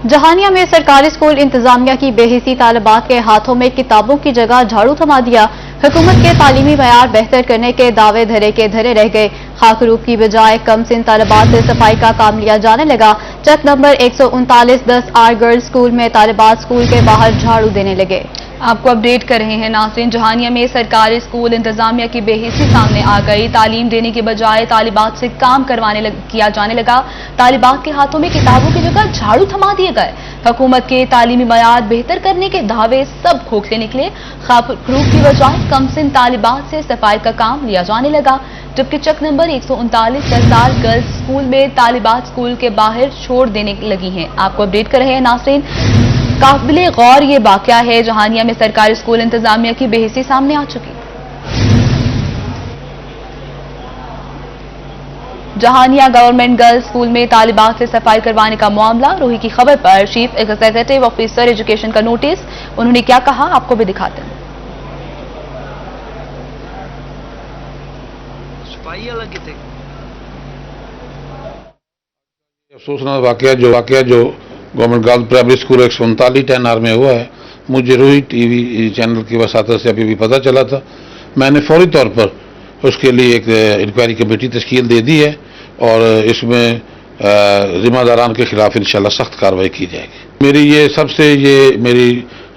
जहानिया में सरकारी स्कूल इंतजामिया की बेहिसी तालिबात के हाथों में किताबों की जगह झाड़ू थमा दिया। हुकूमत के तालीमी मयार बेहतर करने के दावे धरे के धरे रह गए। खाकरूप की बजाय कम सिन तालिबात से सफाई का काम लिया जाने लगा। चक नंबर 139-10 आर गर्ल्स स्कूल में तालिबात स्कूल के बाहर झाड़ू देने लगे। आपको अपडेट कर रहे हैं नाज़रीन, जहानिया में सरकारी स्कूल इंतजामिया की बेहिसी सामने आ गई। तालीम देने के बजाय तालिबात से काम किया जाने लगा। तालिबात के हाथों में किताबों की जगह झाड़ू थमा दिए गए। हुकूमत के तालीमी मयार बेहतर करने के दावे सब खोखले निकले। खाकरूप की बजाय कमसिन तालिबात से सफाई का काम लिया जाने लगा। जबकि चक नंबर 139-10 गर्ल्स स्कूल में तालिबात स्कूल के बाहर छोड़ देने लगी हैं। आपको अपडेट कर रहे हैं नाज़रीन, काबिले गौर ये वाकया है। जहानिया में सरकारी स्कूल इंतजामिया की बेहिसी सामने आ चुकी। जहानिया गवर्नमेंट गर्ल्स स्कूल में तालिबात से सफाई करवाने का मामला। रोही की खबर पर चीफ एग्जीक्यूटिव ऑफिसर एजुकेशन का नोटिस। उन्होंने क्या कहा, आपको भी दिखाते हैं। अफसोसनाक वाकया जो government girls primary school 139-10 R में हुआ है, मुझे रोही टीवी चैनल की वसातत से अभी भी पता चला था। मैंने फौरी तौर पर उसके लिए एक इंक्वायरी कमेटी तश्कील दे दी है और इसमें जिम्मेदारान के खिलाफ इंशाल्लाह सख्त कार्रवाई की जाएगी।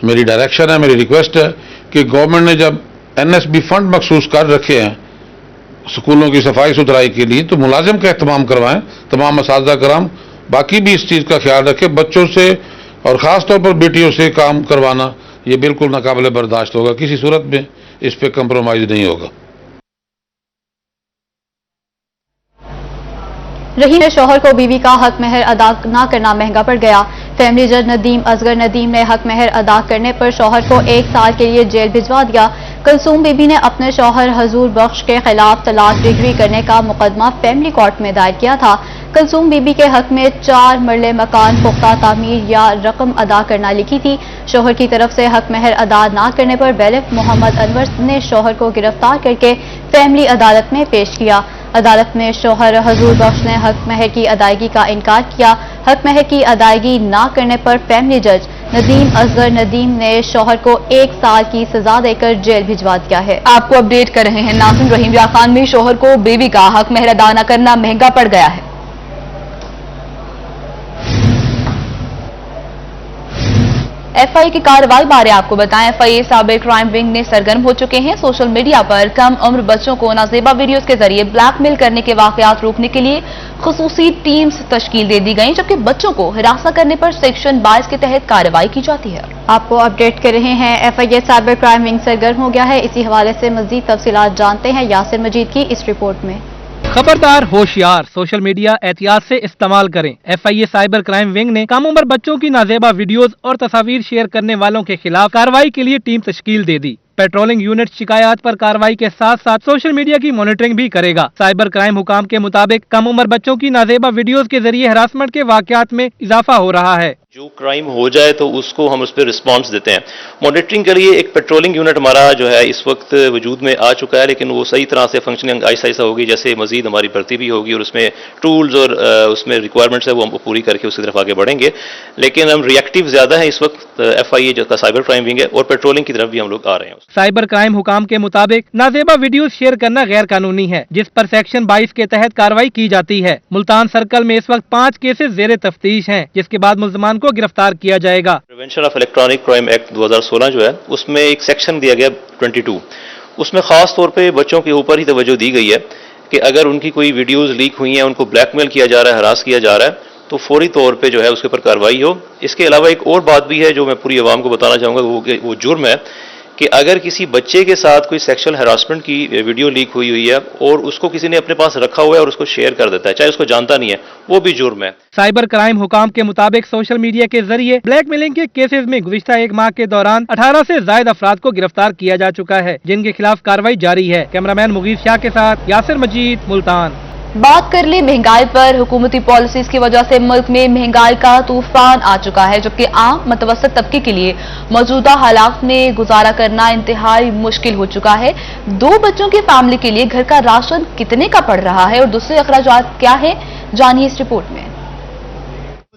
मेरी डायरेक्शन है, मेरी रिक्वेस्ट है कि गवर्नमेंट ने जब NSB फंड मखसूस कर रखे हैं स्कूलों की सफाई सुथराई के लिए, तो मुलाजिम का एहतमाम करवाएं, तमाम असातिज़ा कराम बाकी भी इस चीज़ का ख्याल रखें। बच्चों से और ख़ास तौर पर बेटियों से काम करवाना ये बिल्कुल नाकाबिले बर्दाश्त होगा। किसी सूरत में इस पे कंप्रोमाइज़ नहीं होगा। रहीम ने शौहर को बीवी का हक महर अदा न करना महंगा पड़ गया। फैमिली जज नदीम असगर नदीम ने हक महर अदा करने पर शौहर को 1 साल के लिए जेल भिजवा दिया। कलसूम बीबी ने अपने शौहर हजूर बख्श के खिलाफ तलाक डिग्री करने का मुकदमा फैमिली कोर्ट में दायर किया था। कलसूम बीबी के हक में 4 मरले मकान पुख्ता तामीर या रकम अदा करना लिखी थी। शौहर की तरफ से हक महर अदा न करने पर बैलिग मोहम्मद अनवर ने शौहर को गिरफ्तार करके फैमिली अदालत में पेश किया। अदालत में शौहर हजूर बख्श ने हक महर की अदायगी का इनकार किया। हक महर की अदायगी न करने पर फैमिली जज नदीम असगर नदीम ने शौहर को 1 साल की सजा देकर जेल भिजवा दिया है। आपको अपडेट कर रहे हैं नाज़रीन, रहीम खान में शौहर को बीवी का हक महर अदा न करना महंगा पड़ गया है। FIA की कार्रवाई बारे आपको बताएं। FIA साइबर क्राइम विंग ने सरगर्म हो चुके हैं। सोशल मीडिया पर कम उम्र बच्चों को नाजेबा वीडियोस के जरिए ब्लैकमेल करने के वाकयात रोकने के लिए खुसूसी टीम्स तश्कील दे दी गई, जबकि बच्चों को हिरासत करने पर सेक्शन 22 के तहत कार्रवाई की जाती है। आपको अपडेट कर रहे हैं, FIA साइबर क्राइम विंग सरगर्म हो गया है। इसी हवाले से मजीद तफसीलात जानते हैं यासिर मजीद की इस रिपोर्ट में। खबरदार होशियार, सोशल मीडिया एहतियात से इस्तेमाल करें। FIA साइबर क्राइम विंग ने कम उम्र बच्चों की नाजेबा वीडियोस और तस्वीर शेयर करने वालों के खिलाफ कार्रवाई के लिए टीम तश्कील दे दी। पेट्रोलिंग यूनिट शिकायत पर कार्रवाई के साथ साथ सोशल मीडिया की मॉनिटरिंग भी करेगा। साइबर क्राइम हुकाम के मुताबिक कम उम्र बच्चों की नाजेबा वीडियोस के जरिए हरासमेंट के वाकयात में इजाफा हो रहा है। जो क्राइम हो जाए तो उसको हम उस पर रिस्पॉन्स देते हैं। मॉनिटरिंग के लिए एक पेट्रोलिंग यूनिट हमारा जो है इस वक्त वजूद में आ चुका है, लेकिन वो सही तरह से फंक्शनिंग आहिस्ता होगी। जैसे मजीद हमारी भर्ती भी होगी और उसमें टूल्स और उसमें रिक्वायरमेंट्स है वो हम पूरी करके उसकी तरफ आगे बढ़ेंगे। लेकिन हम रिएक्टिव ज्यादा है इस वक्त। FIA जो साइबर क्राइम विंग है और पेट्रोलिंग की तरफ भी हम लोग आ रहे हैं। साइबर क्राइम हुकाम के मुताबिक नाजेबा वीडियो शेयर करना गैर कानूनी है, जिस पर सेक्शन 22 के तहत कार्रवाई की जाती है। मुल्तान सर्कल में इस वक्त 5 केसेस जेर तफ्तीश हैं, जिसके बाद मुल्जमान को गिरफ्तार किया जाएगा। Prevention of electronic crime act 2016 जो है उसमें एक सेक्शन दिया गया 22, उसमें खास तौर पे बच्चों के ऊपर ही तवज्जो दी गई है कि अगर उनकी कोई वीडियोस लीक हुई हैं, उनको ब्लैकमेल किया जा रहा है, हरास किया जा रहा है, तो फौरी तौर पे जो है उसके ऊपर कार्रवाई हो। इसके अलावा एक और बात भी है जो मैं पूरी आवाम को बताना चाहूँगा, वो जुर्म है कि अगर किसी बच्चे के साथ कोई सेक्सुअल हैरासमेंट की वीडियो लीक हुई है और उसको किसी ने अपने पास रखा हुआ है और उसको शेयर कर देता है, चाहे उसको जानता नहीं है, वो भी जुर्म है। साइबर क्राइम हुकाम के मुताबिक सोशल मीडिया के जरिए ब्लैकमेलिंग के केसेस में गुज़िश्ता 1 माह के दौरान 18 से ज्यादा अफराद को गिरफ्तार किया जा चुका है, जिनके खिलाफ कार्रवाई जारी है। कैमरामैन मुगीज शाह के साथ यासिर मजीद, मुल्तान। बात कर ले महंगाई पर। हुकूमती पॉलिसीज की वजह से मुल्क में महंगाई का तूफान आ चुका है, जबकि आम मतवसत तबके के लिए मौजूदा हालात में गुजारा करना इंतहाई मुश्किल हो चुका है। 2 बच्चों की फैमिली के लिए घर का राशन कितने का पड़ रहा है और दूसरे अखराजात क्या है, जानिए इस रिपोर्ट में।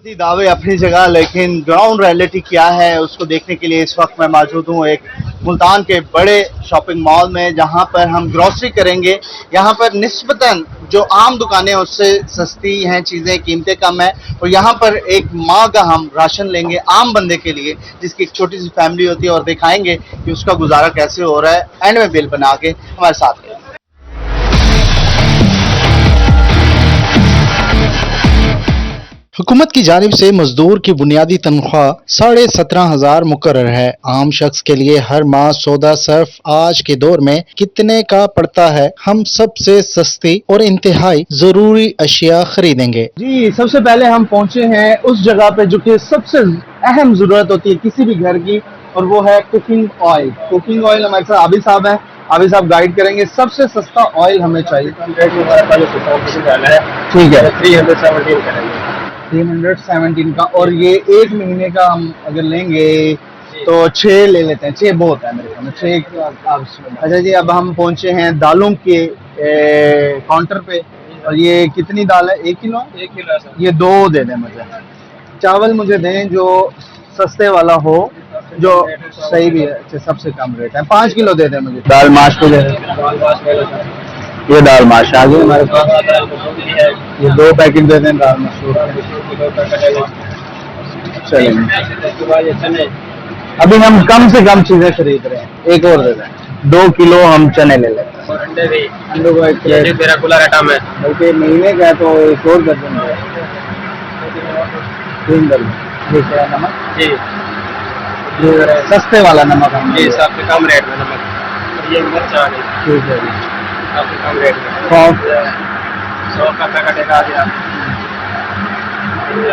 दावे अपनी जगह, लेकिन ग्राउंड रियलिटी क्या है उसको देखने के लिए इस वक्त मैं मौजूद हूँ एक मुल्तान के बड़े शॉपिंग मॉल में, जहाँ पर हम ग्रोसरी करेंगे। यहाँ पर निस्बतन जो आम दुकानें हैं उससे सस्ती हैं चीज़ें, कीमतें कम है, और यहाँ पर एक माह का हम राशन लेंगे आम बंदे के लिए, जिसकी एक छोटी सी फैमिली होती है, और दिखाएंगे कि उसका गुजारा कैसे हो रहा है। एंड में बिल बना के हमारे साथ रहें। हुकूमत की जानिब से मजदूर की बुनियादी तनख्वाह 17,500 मुकर्रर है। आम शख्स के लिए हर माह सौदा सर्फ आज के दौर में कितने का पड़ता है? हम सबसे सस्ती और इंतहाई जरूरी अशिया खरीदेंगे। जी, सबसे पहले हम पहुंचे हैं उस जगह पे जो कि सबसे अहम जरूरत होती है किसी भी घर की, और वो है कुकिंग ऑयल। कुकिंग ऑयल हमारे साथ आबिद साहब हैं, आबिद साहब गाइड करेंगे। सबसे सस्ता ऑयल हमें चाहिए। ठीक है, 317 का, और ये एक महीने का हम अगर लेंगे तो 6 ले लेते हैं। 6 बहुत है मेरे ख्याल में, 6। अच्छा जी, अब हम पहुंचे हैं दालों के काउंटर पे, और ये कितनी दाल है? 1 किलो? 1 किलो। ये 2 दे दें मुझे। चावल मुझे दें जो सस्ते वाला हो, जो सही भी है। अच्छा, सबसे कम रेट है। 5 किलो दे दें मुझे। दाल माश को दे दें। ये दाल माश आ गई हमारे पास। ये 2 पैकेट दे दें दाल मसूर। चलिए, अभी हम कम से कम चीजें खरीद रहे हैं। एक और दे दें। 2 किलो हम चने ले लेते हैं। अंडे को एक बल्कि महीने का है तो एक और कर देंगे। 3 दर्जन नमक जी, सस्ते वाला नमक जी, सबसे कम रेट में नमक। ये मिर्च आ गई। ठीक है जी, सबसे कम रेट में 100 का पैकेट आ गया।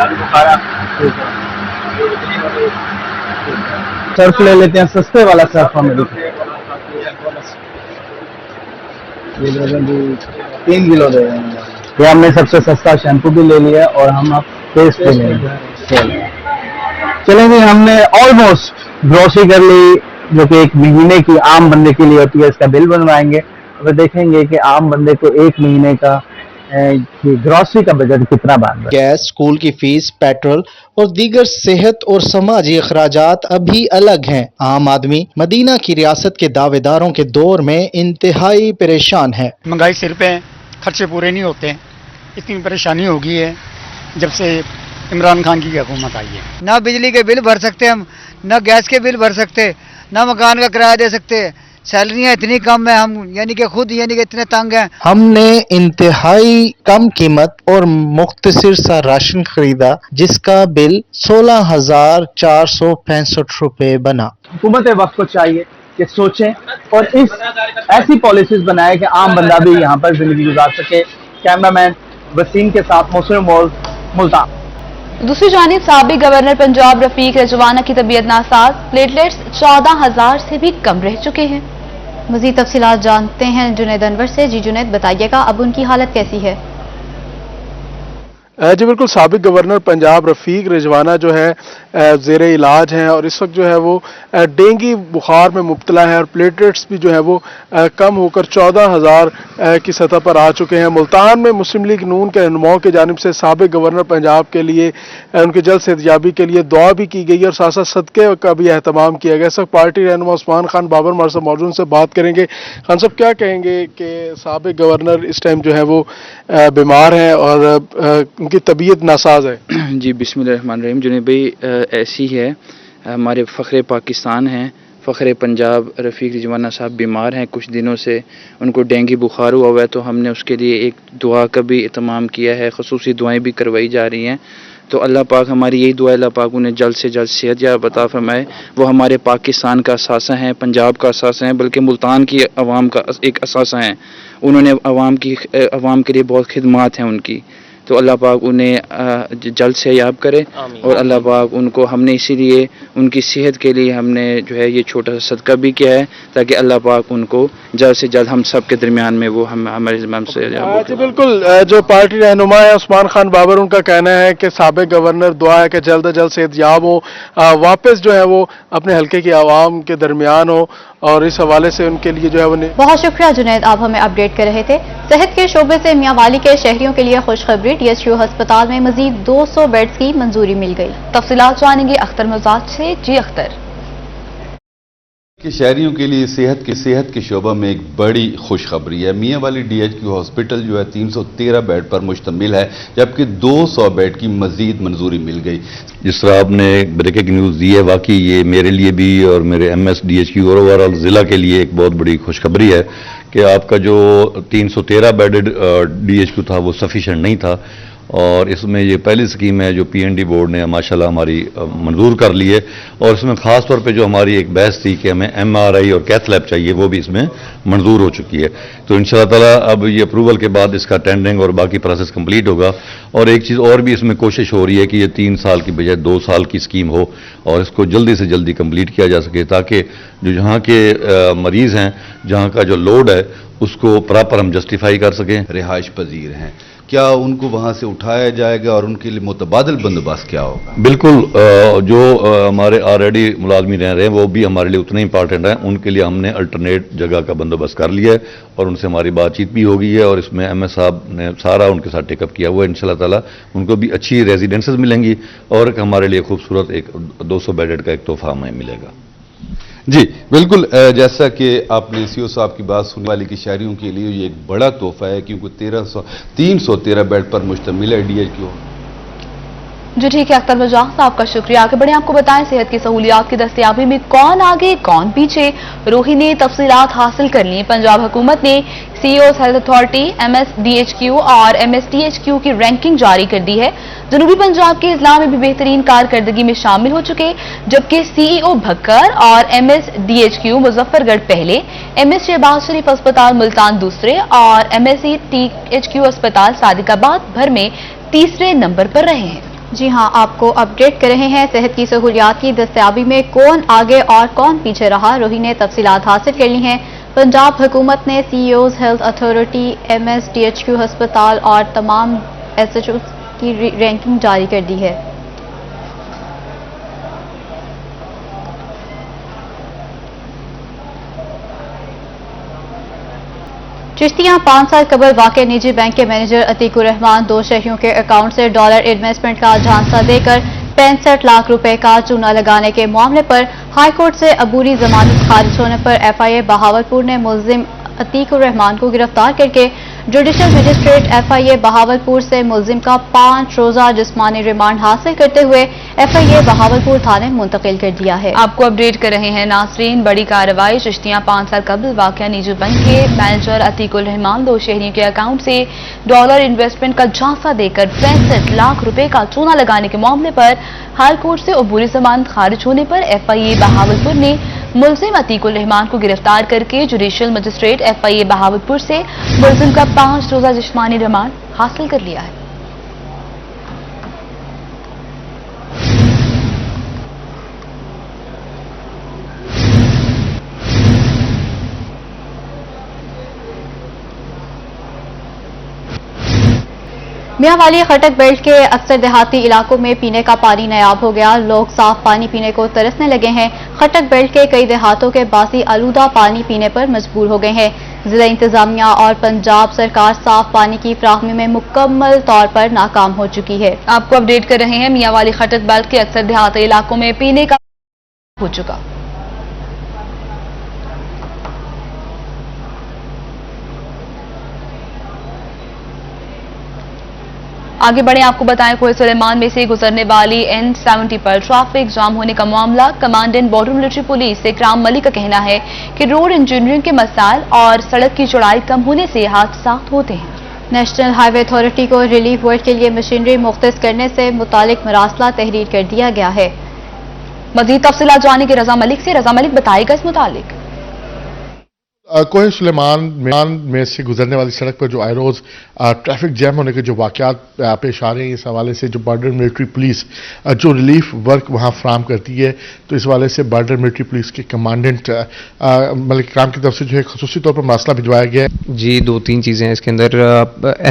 आलू बुखारा। ठीक है, सर्फ ले लेते हैं, सस्ते वाला सर्फ हमें ये 3 किलो दे देंगे। ये हमने सबसे सस्ता शैम्पू भी ले लिया, और हम अब पेस्ट भी लेंगे। चलेंगे, हमने ऑलमोस्ट ग्रोसरी कर ली, जो कि एक महीने की आम बंदे के लिए होती है। इसका बिल बनवाएंगे, और देखेंगे कि आम बंदे को एक महीने का ग्रोसरी का बजट कितना बन रहा है। गैस, स्कूल की फीस, पेट्रोल और दीगर सेहत और समाजी अखराजात अभी अलग हैं। आम आदमी मदीना की रियासत के दावेदारों के दौर में इंतहाई परेशान है। महंगाई सिर पे है, खर्चे पूरे नहीं होते, इतनी परेशानी हो गई है जब से इमरान खान की हुकूमत आई है। ना बिजली के बिल भर सकते हम, ना गैस के बिल भर सकते, ना मकान का किराया दे सकते। सैलरियाँ इतनी कम है, हम यानी कि खुद इतने तंग हैं। हमने इंतहाई कम कीमत और मुख्तसर सा राशन खरीदा, जिसका बिल 16,465 रुपए बना। हुकूमत वक्त को चाहिए कि सोचें और इस ऐसी पॉलिसीज बनाए कि आम बंदा भी यहाँ पर जिंदगी गुजार सके। कैमरामैन वसीम के साथ मोहसिन मोल, मुल्तान। दूसरी जानिब साबिक गवर्नर पंजाब रफीक रजवाना की तबीयत नासाज, प्लेटलेट्स 14,000 से भी कम रह चुके हैं। मजीद तफसीलात जानते हैं जुनैद अनवर से। जी जुनैद, बताइएगा अब उनकी हालत कैसी है? जी बिल्कुल, साबिक गवर्नर पंजाब रफीक रिजवाना जो है ज़ेर इलाज हैं, और इस वक्त जो है वो डेंगू बुखार में मुब्तला है, और प्लेटलेट्स भी जो है वो कम होकर 14,000 की सतह पर आ चुके हैं। मुल्तान में मुस्लिम लीग नून के रहनुमाओं की जानिब से साबिक गवर्नर पंजाब के लिए उनके जल्द सेहतयाबी के लिए दुआ भी की गई, और साथ साथ सदक़े का भी एहतमाम किया गया। इस वक्त पार्टी रहनुमा उस्मान खान बाबर हमारे साथ मौजूद से बात करेंगे। खान साहब, क्या कहेंगे कि साबिक गवर्नर इस टाइम जो है वो बीमार हैं और उनकी तबीयत नासाज है? जी बिस्मिल्लाहिर्रहमानिर्रहीम। जुनैद भाई, ऐसी है, हमारे फ़ख्रे पाकिस्तान हैं, फ़ख्रे पंजाब रफ़ीक रिजवाना साहब बीमार हैं कुछ दिनों से। उनको डेंगू बुखार हुआ है, तो हमने उसके लिए एक दुआ का भी एहतमाम किया है, ख़ुसूसी दुआएं भी करवाई जा रही हैं। तो अल्लाह पाक, हमारी यही दुआ, अल्लाह पाक उन्हें जल्द से जल्द सेहत याब अता फरमाए। वो हमारे पाकिस्तान का असासा हैं, पंजाब का असासा हैं, बल्कि मुल्तान की अवाम का एक असासा हैं। उन्होंने अवाम के लिए बहुत खिदमात हैं उनकी, तो अल्लाह पाक उन्हें जल्द से याब करे। और अल्लाह पाक उनको, हमने इसीलिए उनकी सेहत के लिए हमने जो है ये छोटा सा सदका भी किया है, ताकि अल्लाह पाक उनको जल्द से जल्द हम सब के दरमियान में वो हमारे ज़िम्मे से याब। जी बिल्कुल, जो पार्टी रहनुमा है उस्मान खान बाबर, उनका कहना है कि साबिक गवर्नर दुआ है कि जल्द से जल्द सेहत याब हो, वापस जो है वो अपने हल्के की आवाम के दरमियान हो, और इस हवाले से उनके लिए जो है वो। बहुत शुक्रिया जुनैद, आप हमें अपडेट कर रहे थे। सेहत के शोबे से मियां वाली के शहरियों के लिए खुशखबरी, THQ ہسپتال میں مزید 200 بیڈز کی منظوری مل گئی. تفصیلات جانیں گے اختر مزاج سے. جی اختر. کہ شہریوں کے لیے صحت کے شعبہ میں ایک بڑی خوشخبری ہے. میاں والی DHQ ہاسپٹل جو ہے 313 بیڈ پر مشتمل ہے، جبکہ 200 بیڈ کی مزید منظوری مل گئی. جس طرح آپ نے بریکنگ نیوز دی ہے، واقعی یہ میرے لیے بھی اور میرے MS DHQ اور اوورآل ضلع کے لیے ایک بہت بڑی خوشخبری ہے کہ آپ کا جو 313 بیڈڈ DHQ تھا وہ سفیشینٹ نہیں تھا، اور اس میں یہ پہلی اسکیم ہے جو PND بورڈ نے ماشاءاللہ ہماری منظور کر لی ہے. اور اس میں خاص طور پہ جو ہماری ایک بحث تھی کہ ہمیں MRI اور کیتھ لیب چاہیے، وہ بھی اس میں منظور ہو چکی ہے. تو انشاءاللہ تعالیٰ اب یہ اپروول کے بعد اس کا ٹینڈرنگ اور باقی پروسیس کمپلیٹ ہوگا. اور ایک چیز اور بھی اس میں کوشش ہو رہی ہے کہ یہ 3 سال کی بجائے 2 سال کی اسکیم ہو اور اس کو جلدی سے جلدی کمپلیٹ کیا جا سکے، تاکہ جو جہاں کے مریض ہیں، جہاں کا جو لوڈ ہے، اس کو پراپر ہم جسٹیفائی کر سکیں. رہائش پذیر ہیں، کیا ان کو وہاں سے اٹھایا جائے گا اور ان کے لیے متبادل بندوبست کیا ہوگا؟ بالکل، جو ہمارے آلریڈی ملازمین رہ رہے ہیں وہ بھی ہمارے لیے اتنے امپارٹنٹ ہیں. ان کے لیے ہم نے الٹرنیٹ جگہ کا بندوبست کر لیا ہے اور ان سے ہماری بات چیت بھی ہو گئی ہے، اور اس میں MS صاحب نے سارا ان کے ساتھ ٹیک اپ کیا ہوا ہے. انشاءاللہ تعالیٰ ان کو بھی اچھی ریزیڈنسز ملیں گی اور ہمارے لیے خوبصورت ایک 200 بیڈڈ کا ایک تحفہ ہمیں ملے گا. جی بالکل، جیسا کہ آپ نے CO صاحب کی بات سننے والی کہ شہریوں کے لیے یہ ایک بڑا تحفہ ہے، کیونکہ 313 بیڈ پر مشتمل ہے DHQ. جی ٹھیک ہے اختر مجاح صاحب کا شکریہ. آگے بڑھیں، آپ کو بتائیں صحت کی سہولیات کی دستیابی میں کون آگے کون پیچھے. روہی نے تفصیلات حاصل کر لی. پنجاب حکومت نے CEOs health authority MS DHQ اور MS THQ کی رینکنگ جاری کر دی ہے. جنوبی پنجاب کے اضلاع میں بھی بہترین کارکردگی میں شامل ہو چکے، جبکہ CEO بھکر اور MS DHQ مظفر گڑھ پہلے، MS شہباز شریف اسپتال ملتان دوسرے اور MSc THQ اسپتال صادق آباد بھر میں تیسرے نمبر پر رہے ہیں. جی ہاں، آپ کو اپڈیٹ کر رہے ہیں صحت کی سہولیات کی دستیابی میں کون آگے اور کون پیچھے رہا. روہی نے تفصیلات حاصل کر لی ہیں. پنجاب حکومت نے CEOs health authority MS DHQ ہسپتال اور تمام SHOs کی رینکنگ جاری کر دی ہے. چشتیاں 5 سال قبل واقع نجی بینک کے مینیجر عتیق الرحمان 2 شہریوں کے اکاؤنٹ سے ڈالر انویسٹمنٹ کا جھانسا دے کر 65 لاکھ روپے کا چونا لگانے کے معاملے پر ہائی کورٹ سے عبوری ضمانت خارج ہونے پر FIA بہاولپور نے ملزم عتیق الرحمان کو گرفتار کر کے جوڈیشل مجسٹریٹ FIA بہاولپور سے ملزم کا 5 روزہ جسمانی ریمانڈ حاصل کرتے ہوئے FIA بہاولپور تھانے منتقل کر دیا ہے. آپ کو اپڈیٹ کر رہے ہیں ناظرین. بڑی کارروائی. چشتیاں 5 سال قبل واقعہ نجی بینک کے مینیجر عتیق الرحمان 2 شہریوں کے اکاؤنٹ سے ڈالر انویسٹمنٹ کا جھانسا دے کر 65 لاکھ روپے کا چونا لگانے کے معاملے پر ہائی کورٹ سے عبوری ضمانت خارج ہونے پر FIA بہاولپور نے ملزم عتیق الرحمان کو گرفتار کر کے جوڈیشل مجسٹریٹ FIA بہاولپور سے ملزم کا 5 روزہ جسمانی ریمانڈ حاصل کر لیا ہے. میاں والی خٹک بیلٹ کے اکثر دیہاتی علاقوں میں پینے کا پانی نایاب ہو گیا. لوگ صاف پانی پینے کو ترسنے لگے ہیں. خٹک بیلٹ کے کئی دیہاتوں کے باسی آلودہ پانی پینے پر مجبور ہو گئے ہیں. ضلع انتظامیہ اور پنجاب سرکار صاف پانی کی فراہمی میں مکمل طور پر ناکام ہو چکی ہے. آپ کو اپڈیٹ کر رہے ہیں. میاں والی خٹک بیلٹ کے اکثر دیہاتی علاقوں میں پینے کا ہو چکا. آگے بڑھیں، آپ کو بتائیں کوہ سلیمان میں سے گزرنے والی N70 پر ٹریفک جام ہونے کا معاملہ. کمانڈنٹ بارڈر ملٹری پولیس اکرام ملک کا کہنا ہے کہ روڈ انجینئرنگ کے مسائل اور سڑک کی چوڑائی کم ہونے سے حادثات ہوتے ہیں. نیشنل ہائی وے اتھارٹی کو ریلیف ورک کے لیے مشینری مختص کرنے سے متعلق مراسلہ تحریر کر دیا گیا ہے. مزید تفصیلات جانیں گے رضا ملک سے. رضا ملک بتائے گا اس متعلق. کوہ سلیمان میں سے گزرنے والی سڑک پر جو آئے روز ٹریفک جیم ہونے کے جو واقعات پیش آ رہے ہیں، اس حوالے سے جو بارڈر ملٹری پولیس جو ریلیف ورک وہاں فراہم کرتی ہے، تو اس حوالے سے بارڈر ملٹری پولیس کے کمانڈنٹ ملک اکرام کی طرف سے جو ہے خصوصی طور پر مسئلہ بھجوایا گیا ہے. جی 2-3 چیزیں ہیں اس کے اندر.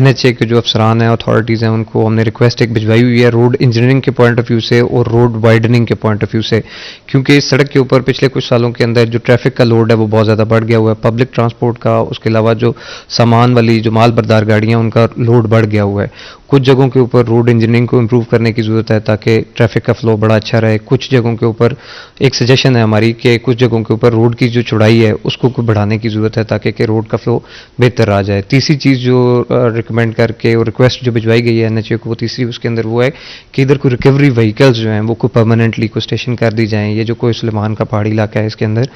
NHA کے جو افسران ہیں، اتھارٹیز ہیں، ان کو ہم نے ریکویسٹ ایک بھجوائی ہوئی ہے روڈ انجینئرنگ کے پوائنٹ آف ویو سے اور روڈ وائڈننگ کے پوائنٹ آف ویو سے، کیونکہ اس سڑک کے اوپر پچھلے کچھ سالوں کے اندر جو ٹریفک کا لوڈ ہے وہ بہت زیادہ بڑھ گیا ہوا ہے. पब्लिक ट्रांसपोर्ट का, उसके अलावा जो सामान वाली जो माल बरदार गाड़ियाँ उनका लोड बढ़ गया हुआ है। कुछ जगहों के ऊपर रोड इंजीनियरिंग को इम्प्रूव करने की ज़रूरत है ताकि ट्रैफिक का फ्लो बड़ा अच्छा रहे। कुछ जगहों के ऊपर एक सजेशन है हमारी कि कुछ जगहों के ऊपर रोड की जो चौड़ाई है उसको बढ़ाने की ज़रूरत है ताकि कि रोड का फ्लो बेहतर आ जाए। तीसरी चीज़ जो रिकमेंड करके और रिक्वेस्ट जो भिजवाई गई है NHA को, वो तीसरी उसके अंदर वो है कि इधर कोई रिकवरी व्हीकल्स जो हैं वो को परमानेंटली को स्टेशन कर दी जाएँ। ये जो कोई सुलेमान का पहाड़ी इलाका है इसके अंदर,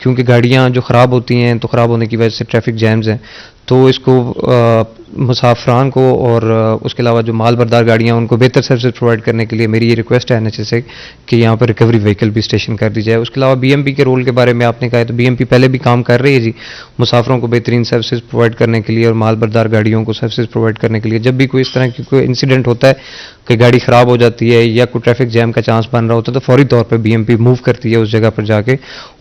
क्योंकि गाड़ियाँ जो ख़राब होती हैं तो ख़राब होने की वजह से ट्रैफिक जैम्स हैं, तो इसको मुसाफरान को और उसके अलावा जो माल बरदार गाड़ियाँ उनको बेहतर सर्विस प्रोवाइड करने के लिए मेरी ये रिक्वेस्ट है NHA से कि यहाँ पर रिकवरी व्हीकल भी स्टेशन कर दी जाए। उसके अलावा BMP के रोल के बारे में आपने कहा है तो BMP पहले भी काम कर रही है जी, मुसाफरों को बेहतरीन सर्विसेज प्रोवाइड करने के लिए और माल बरदार गाड़ियों को सर्विसेज प्रोवाइड करने के लिए। जब भी कोई इस तरह की कोई इंसिडेंट होता है कि गाड़ी ख़राब हो जाती है या कोई ट्रैफिक जैम का चांस बन रहा होता है तो फौरी तौर पर BMP मूव करती है उस जगह पर जाके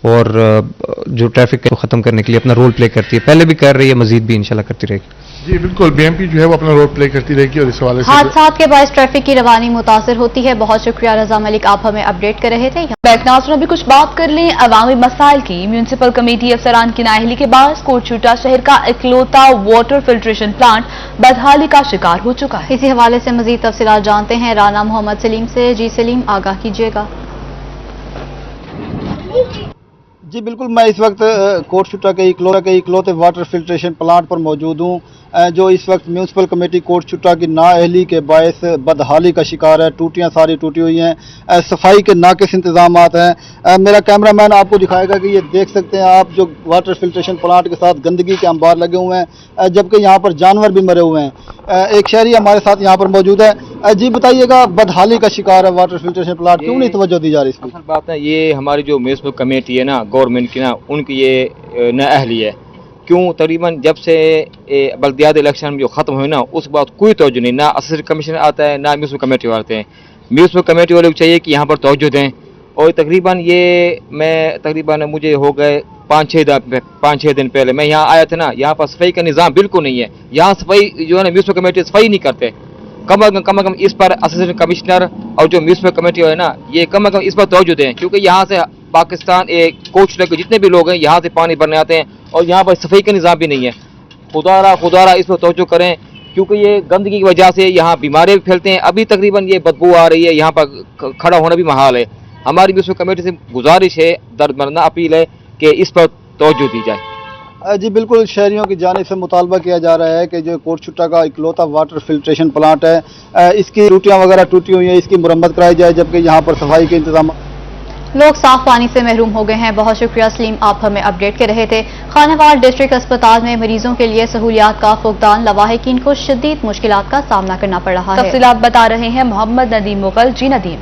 और जो ट्रैफिक को ख़त्म करने के लिए अपना रोल प्ले करती है। पहले भी कर रही है, मजीद भी इंशाल्लाह करती रहेगी। जी बिल्कुल, BMP जो है वो अपना रोल प्ले करती रहेगी और इस हवाले से हादसात के बायस ट्रैफिक की रवानी मुतासर होती है। बहुत शुक्रिया रजा मलिक, आप हमें अपडेट कर रहे थे। नाज़रीन अभी कुछ बात कर लें अवामी मसाइल की। म्यूनसिपल कमेटी अफसरान की नाअहली के बाद कोटशूटा शहर का इकलौता वाटर फिल्ट्रेशन प्लांट बदहाली का शिकार हो चुका है। इसी हवाले से मजीद तफसीलात जानते हैं राना मोहम्मद सलीम से। जी सलीम, आगाह कीजिएगा। जी बिल्कुल, मैं इस वक्त कोटशूटा के इकलौते वाटर फिल्ट्रेशन प्लांट पर मौजूद हूँ जो इस वक्त म्यूनसिपल कमेटी कोटशूटा की नाअहली के बायस बदहाली का शिकार है। टूटियाँ सारी टूटी हुई हैं, सफाई के नाकिस इंतजाम हैं। मेरा कैमरामैन आपको दिखाएगा कि ये देख सकते हैं आप जो वाटर फिल्ट्रेशन प्लांट के साथ गंदगी के अंबार लगे हुए हैं, जबकि यहाँ पर जानवर भी मरे हुए हैं। एक शहरी हमारे साथ यहाँ पर मौजूद है। जी बताइएगा, बदहाली का शिकार है वाटर फिल्ट्रेशन प्लांट, क्यों नहीं तवज्जो दी जा रही इसकी? बात है ये हमारी जो म्यूनसिपल कमेटी है ना, गवर्नमेंट की ना, उनकी ये नाअहली है। क्यों? तकरीबन जब से बल्दियात इलेक्शन जो ख़त्म हुए ना, उस बात कोई तवज्जो नहीं, ना असिस्टेंट कमिश्नर आता है ना म्यूनसिपल कमेटी वाले आते हैं। म्यूनसिपल कमेटी वाले को चाहिए कि यहाँ पर तवज्जो दें। और तकरीबन मुझे हो गए 5-6 दिन पहले मैं यहाँ आया था ना, यहाँ पर सफाई का निज़ाम बिल्कुल नहीं है। यहाँ सफाई जो है ना, म्यूनसिपल कमेटी सफाई नहीं करते। कम अज़ कम इस पर असिस्टेंट कमिश्नर और जो म्यूनसिपल कमेटी है ना, ये कम अज़ कम इस पर तवज्जो दें, क्योंकि यहाँ से पाकिस्तान कोटशूटा के जितने भी लोग हैं यहाँ से पानी भरने आते हैं और यहाँ पर सफाई का निज़ाम भी नहीं है। खुदारा इस पर तवज्जो करें, क्योंकि ये गंदगी की वजह से यहाँ बीमारियाँ भी फैलते हैं। अभी तकरीबन ये बदबू आ रही है, यहाँ पर खड़ा होना भी महाल है। हमारी म्यूनसिपल कमेटी से गुजारिश है, दर्दमर्दा अपील है कि इस पर तवज्जो दी जाए। जी बिल्कुल, शहरियों की जानिब से मुतालबा किया जा रहा है कि जो कोटशूटा का इकलौता वाटर फिल्ट्रेशन प्लांट है, इसकी टूटियाँ वगैरह टूटी हुई हैं, इसकी मुरम्मत कराई जाए, जबकि यहाँ पर सफाई के इंतजाम। लोग साफ पानी से महरूम हो गए हैं। बहुत शुक्रिया सलीम, आप हमें अपडेट कर रहे थे। खानावार डिस्ट्रिक्ट अस्पताल में मरीजों के लिए सहूलियात का फुकदान लवाहिकीन को शदीद मुश्किलात का सामना करना पड़ रहा है। तफसीलात बता रहे हैं मोहम्मद नदीम मुगल। जी नदीम।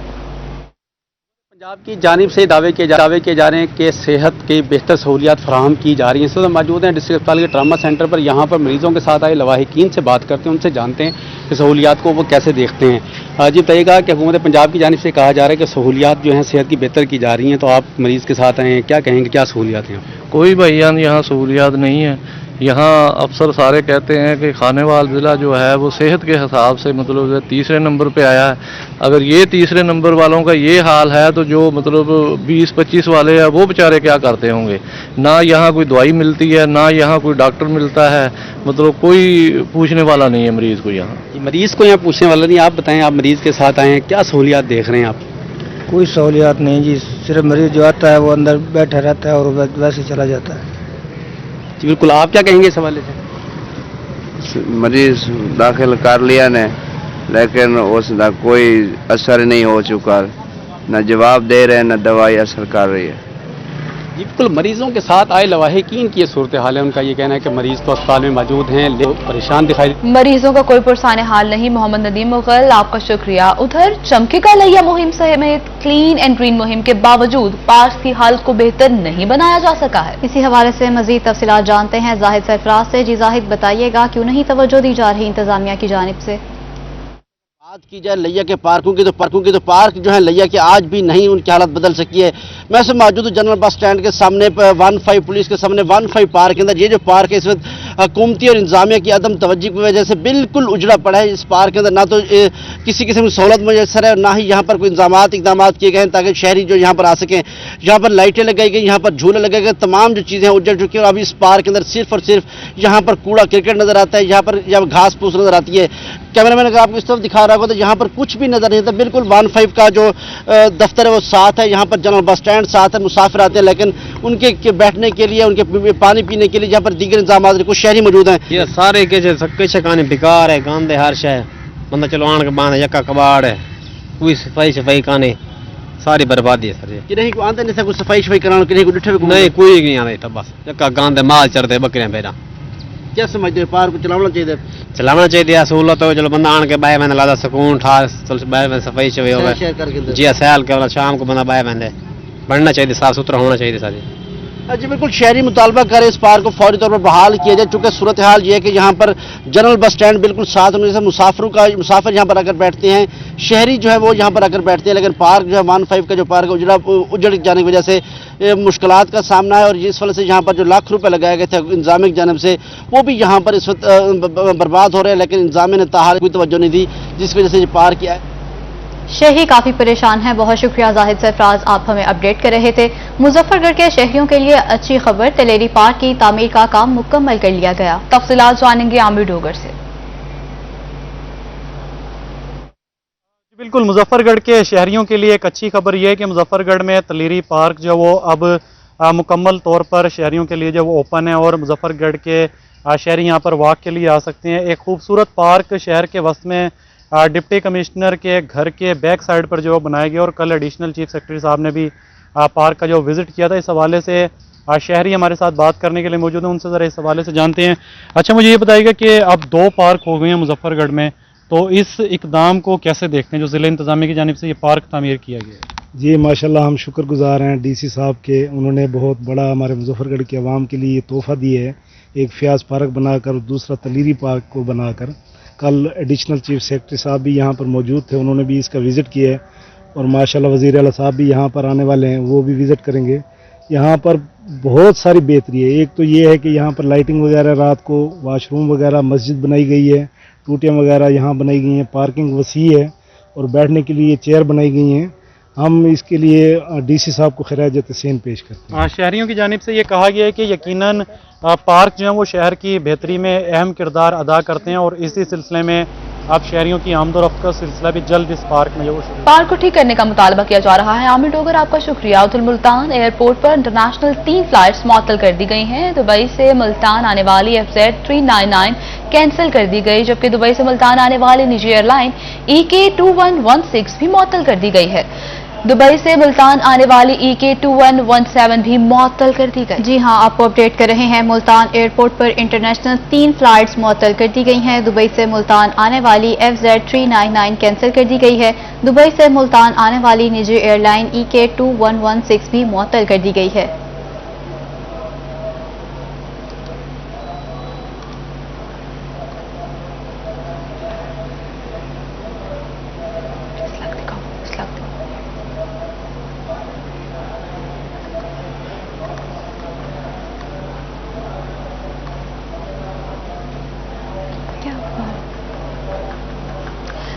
पंजाब की जानिब से दावे किए जा रहे हैं कि सेहत की बेहतर सहूलियात फराहम की जा रही हैं। इस वक्त मौजूद हैं डिस्ट्रिक्ट अस्पताल के ट्रामा सेंटर पर। यहाँ पर मरीजों के साथ आए लवाहिकीन से बात करते हैं, उनसे जानते हैं कि सहूलियात को वो कैसे देखते हैं। जी बताइएगा कि हुकूमत पंजाब की जानिब से कहा जा रहा है कि सहूलियात जो हैं सेहत की बेहतर की जा रही हैं, तो आप मरीज़ के साथ आए हैं, क्या कहेंगे, क्या सहूलियात हैं? कोई भाईजान यहाँ सहूलियात नहीं है। यहाँ अफसर सारे कहते हैं कि खानेवाल ज़िला जो है वो सेहत के हिसाब से मतलब तीसरे नंबर पे आया है। अगर ये तीसरे नंबर वालों का ये हाल है तो जो मतलब 20-25 वाले हैं वो बेचारे क्या करते होंगे। ना यहाँ कोई दवाई मिलती है, ना यहाँ कोई डॉक्टर मिलता है, मतलब कोई पूछने वाला नहीं है मरीज़ को। यहाँ मरीज़ को यहाँ पूछने वाला नहीं। आप बताएं, आप मरीज़ के साथ आए हैं, क्या सहूलियात देख रहे हैं आप? कोई सहूलियात नहीं जी, सिर्फ मरीज़ जो आता है वो अंदर बैठा रहता है और वैसे चला जाता है। बिल्कुल, आप क्या कहेंगे इस हवाले से? मरीज दाखिल कर लिया ने, लेकिन उसका कोई असर नहीं हो चुका, न जवाब दे रहे न दवाई असर कर रही है। बिल्कुल, मरीजों के साथ आए लवाहिकीन की ये सूरत हाल है। उनका ये कहना है कि मरीज तो अस्पताल में मौजूद हैं, लेकिन परेशान दिखाई। मरीजों का कोई पुरसाने हाल नहीं। मोहम्मद नदीम मुगल, आपका शुक्रिया। उधर चमकेगा लैया मुहिम समेत क्लीन एंड ग्रीन मुहिम के बावजूद पार्क की हालत को बेहतर नहीं बनाया जा सका है। इसी हवाले से मजीद तफसीलात जानते हैं जाहिद सरफराज से। जी जाहिद, बताइएगा क्यों नहीं तवज्जो दी जा रही इंतजामिया की जानिब से? बात की जाए लिया के पार्कों की तो पार्क जो है लिया के आज भी नहीं उनकी हालत बदल सकी है। मैं से मौजूद जनरल बस स्टैंड के सामने 15 पुलिस के सामने 15 पार्क के अंदर। ये जो पार्क है इस वक्त हुकूमती और इंतजामिया की अदम तवज्जो की वजह से बिल्कुल उजड़ा पड़ा है। इस पार्क के अंदर ना तो किसी किस्म की सहूलत मुयसर है, ना ही यहाँ पर कोई इकदाम किए गए हैं ताकि शहरी जो यहाँ पर आ सकें। यहाँ पर लाइटें लगाई गई, यहाँ पर झूले लगाए गए, तमाम जो चीज़ें उजड़ चुकी हैं। और अभी इस पार्क के अंदर सिर्फ और सिर्फ यहाँ पर कूड़ा क्रिकेट नजर आता है, यहाँ पर घास फूस नजर आती है। कैमरामैन अगर आपको इस तरफ दिखा रहा होगा तो यहाँ पर कुछ भी नजर नहीं आता। बिल्कुल 15 का जो दफ्तर है वो साथ है, यहाँ पर जनरल बस स्टैंड साथ है, मुसाफिर आते हैं लेकिन उनके बैठने के लिए, उनके पानी पीने के लिए यहाँ पर दीगर इंतजाम कुछ शहरी मौजूद हैं। ये सारे के छकाने बेकार है, गांधे हर शह बंदा चलो आन के बांध यक्का कबाड़ है, कोई सफाई काने, सारी बर्बादी है सर। ये कि नहीं को आंदे नहीं कुछ सफाई कराना, कि नहीं को डिठे नहीं कोई नहीं आता था, बस यक्का गांधे माल चढ़ते बकरियां पैदा। क्या समझते हो पार्क को चलाना चाहिए सहूलत हो, चलो बंदा आन के बाय मैंने लादा सुकून ठा बाय में सफाई चाहिए जी सैल के शाम को बंदा बाय मैंने बढ़ना चाहिए, साफ सुथरा होना चाहिए सारी। जी बिल्कुल शहरी मुतालबा करे इस पार्क को फौरी तौर पर बहाल किया जाए, चूँकि सूरत हाल ये है कि यहाँ पर जनरल बस स्टैंड बिल्कुल साथ होने से मुसाफिर यहाँ पर आकर बैठते हैं, शहरी जो है वो यहाँ पर आकर बैठते हैं। लेकिन पार्क जो है 15 का जो पार्क है उजड़ जाने की वजह से मुश्किलात का सामना है। और इस वजह से यहाँ पर जो लाख रुपये लगाए गए थे इंतजामिया की जानब से वो भी यहाँ पर इस वक्त बर्बाद हो रहे हैं, लेकिन इंतजामिया ने ताहाल कोई तवज्जो नहीं दी, जिस वजह से ये पार्क किया है। शहरी काफी परेशान हैं। बहुत शुक्रिया जाहिद सरफराज, आप हमें अपडेट कर रहे थे। मुजफ्फरगढ़ के शहरियों के लिए अच्छी खबर, तलेरी पार्क की तामीर का काम मुकम्मल कर लिया गया। तफसीलात जानेंगे आमिर डोगर से। बिल्कुल मुजफ्फरगढ़ के शहरियों के लिए एक अच्छी खबर यह है कि मुजफ्फरगढ़ में तलेरी पार्क जो वो अब मुकम्मल तौर पर शहरियों के लिए जो वो ओपन है और मुजफ्फरगढ़ के शहरी यहाँ पर वॉक के लिए आ सकते हैं। एक खूबसूरत पार्क शहर के वस्त में डिप्टी कमिश्नर के घर के बैक साइड पर जो बनाया गया और कल एडिशनल चीफ सेक्रेटरी साहब ने भी पार्क का जो विजिट किया था। इस हवाले से शहरी हमारे साथ बात करने के लिए मौजूद हैं, उनसे ज़रा इस हवाले से जानते हैं। अच्छा मुझे ये बताइएगा कि अब 2 पार्क हो गए हैं मुजफ्फरगढ़ में, तो इस इकदाम को कैसे देखते हैं जो ज़िला इंतज़ामिया की जानिब से ये पार्क तामीर किया गया है? जी माशाल्लाह हम शुक्रगुजार हैं डीसी साहब के, उन्होंने बहुत बड़ा हमारे मुजफ्फरगढ़ की आवाम के लिए तोहफ़ा दिया है, एक फ्याज पार्क बनाकर दूसरा तलेरी पार्क को बनाकर। कल एडिशनल चीफ सेक्रेटरी साहब भी यहाँ पर मौजूद थे, उन्होंने भी इसका विज़िट किया है और माशाल्लाह वज़ीर आला साहब भी यहाँ पर आने वाले हैं, वो भी विज़िट करेंगे। यहाँ पर बहुत सारी बेहतरी है। एक तो ये है कि यहाँ पर लाइटिंग वगैरह, रात को वाशरूम वगैरह, मस्जिद बनाई गई है, टूटियाँ वगैरह यहाँ बनाई गई हैं, पार्किंग वसी है और बैठने के लिए चेयर बनाई गई हैं। हम इसके लिए डीसी साहब को खिराज तहसीन पेश करते हैं। शहरियों की जानिब से ये कहा गया है कि यकीनन पार्क जो है वो शहर की बेहतरी में अहम किरदार अदा करते हैं और इसी सिलसिले में अब शहरियों की आमदोरफ्त का सिलसिला भी जल्द इस पार्क में जो पार्क को ठीक करने का मुतालबा किया जा रहा है। आमिर डोगर आपका शुक्रिया। उधर मुल्तान एयरपोर्ट पर इंटरनेशनल 3 फ्लाइट्स मुअत्तल कर दी गई हैं। दुबई से मुल्तान आने वाली FZ 399 कैंसिल कर दी गई, जबकि दुबई से मुल्तान आने वाली निजी एयरलाइन EK 2116 भी मुअत्तल कर दी गई है। दुबई से मुल्तान आने वाली EK 2117 भी मुअत्तल कर दी गई। जी हां, आपको अपडेट कर रहे हैं। मुल्तान एयरपोर्ट पर इंटरनेशनल 3 फ्लाइट्स मुअत्तल कर दी गई हैं। दुबई से मुल्तान आने वाली FZ 399 कैंसिल कर दी गई है। दुबई से मुल्तान आने वाली निजी एयरलाइन EK 2116 भी मुअत्तल कर दी गई है।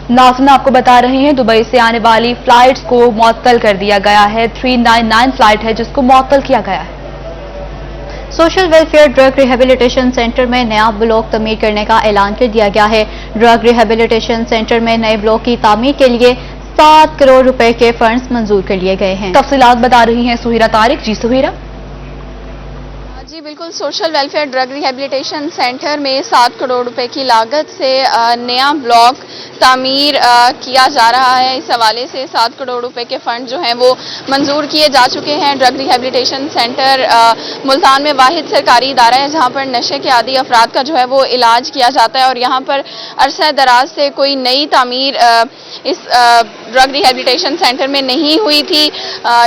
नाज़रीन आपको बता रहे हैं दुबई से आने वाली फ्लाइट्स को मुअत्तल कर दिया गया है। 399 फ्लाइट है जिसको मुअत्तल किया गया है। Social welfare drug rehabilitation centre में नया ब्लॉक तमीर करने का ऐलान कर दिया गया है। ड्रग रिहेबिलिटेशन सेंटर में नए ब्लॉक की तामीर के लिए 7 करोड़ रुपए के फंड्स मंजूर कर लिए गए हैं। तफसीलात बता रही हैं सुहीरा तारिक। जी सुहीरा। जी बिल्कुल, social welfare drug rehabilitation centre में 7 करोड़ रुपए की लागत से नया ब्लॉक तामीर किया जा रहा है। इस हवाले से 7 करोड़ रुपए के फंड जो हैं वो मंजूर किए जा चुके हैं। ड्रग रिहेबिलिटेशन सेंटर मुल्तान में वाहिद सरकारी इदारा है जहां पर नशे के आदी अफराद का जो है वो इलाज किया जाता है और यहाँ पर अरसा दराज से कोई नई तामीर इस ड्रग रिहेबिलिटेशन सेंटर में नहीं हुई थी।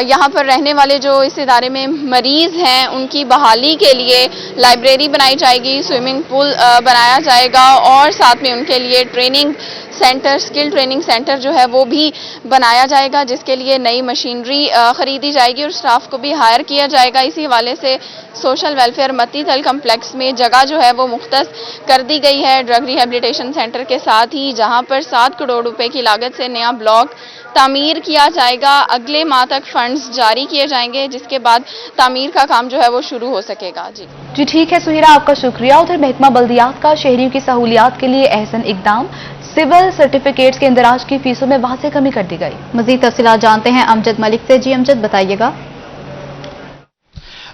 यहाँ पर रहने वाले जो इस इदारे में मरीज हैं उनकी बहाली के लिए लाइब्रेरी बनाई जाएगी, स्विमिंग पूल बनाया जाएगा और साथ में उनके लिए training centre, skill training centre जो है वो भी बनाया जाएगा, जिसके लिए नई मशीनरी खरीदी जाएगी और स्टाफ को भी हायर किया जाएगा। इसी हवाले से सोशल वेलफेयर मती तल कम्प्लेक्स में जगह जो है वो मुख्तस कर दी गई है ड्रग रिहेबिलिटेशन सेंटर के साथ ही, जहां पर 7 करोड़ रुपए की लागत से नया ब्लॉक तामीर किया जाएगा। अगले माह तक फंड्स जारी किए जाएंगे, जिसके बाद तामीर का काम जो है वो शुरू हो सकेगा। जी ठीक है सुहेरा, आपका शुक्रिया। उधर महकमा बल्दियात का शहरियों की सहूलियात के लिए अहसन इकदाम, सिविल सर्टिफिकेट्स के इंदराज की फीसों में वाज़ेह कमी कर दी गई। मजीद तफसीलात जानते हैं अमजद मलिक से। जी अमजद, बताइएगा।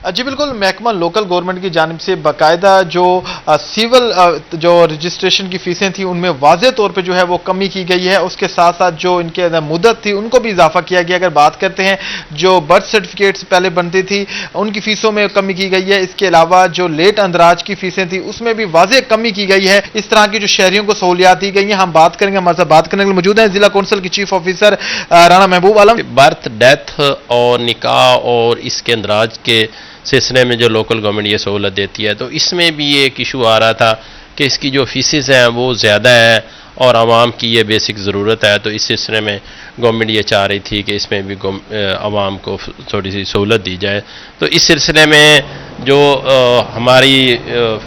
जी बिल्कुल, महकमा लोकल गवर्नमेंट की जानिब से बाकायदा जो सिविल जो रजिस्ट्रेशन की फीसें थी उनमें वाज़ेह तौर पे जो है वो कमी की गई है। उसके साथ साथ जो इनके मुद्दत थी उनको भी इजाफा किया गया। अगर बात करते हैं जो बर्थ सर्टिफिकेट्स पहले बनती थी उनकी फीसों में कमी की गई है। इसके अलावा जो लेट अंदराज की फीसें थी उसमें भी वाज़ेह कमी की गई है। इस तरह की जो शहरियों को सहूलियात दी गई हैं, हम बात करेंगे। हमारे साथ बात करने के लिए मौजूद हैं जिला कौंसिल की चीफ ऑफिसर राना महबूब आलम। बर्थ, डेथ और निकाह और इसके अंदराज के सिलसिले में जो लोकल गवर्नमेंट ये सहूलत देती है, तो इसमें भी ये एक इशू आ रहा था कि इसकी जो फीसेस हैं वो ज़्यादा है और आवाम की ये बेसिक ज़रूरत है। तो इस सिलसिले में गवर्नमेंट ये चाह रही थी कि इसमें भी आवाम को थोड़ी सी सहूलत दी जाए। तो इस सिलसिले में जो हमारी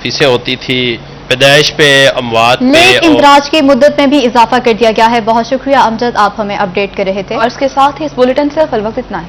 फीसें होती थी पैदाइश पे, अमवात पे, इंदराज की मुद्दत में भी इजाफा कर दिया गया है। बहुत शुक्रिया अमजद, आप हमें अपडेट कर रहे थे। और इसके साथ ही इस बुलेटिन से फिल वक्त इतना है।